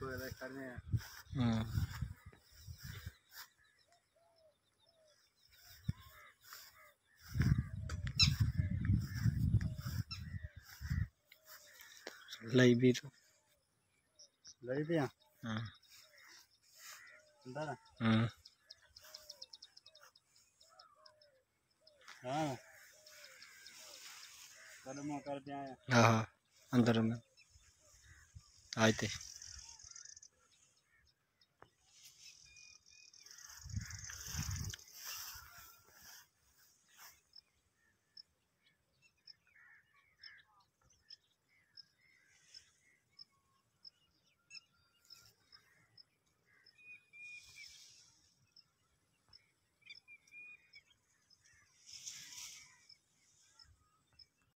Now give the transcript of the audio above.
तो ये करने हैं। लाई भी तो लाई भी हैं। अंदर हाँ कदम कर दिया है। हाँ अंदर में आए थे।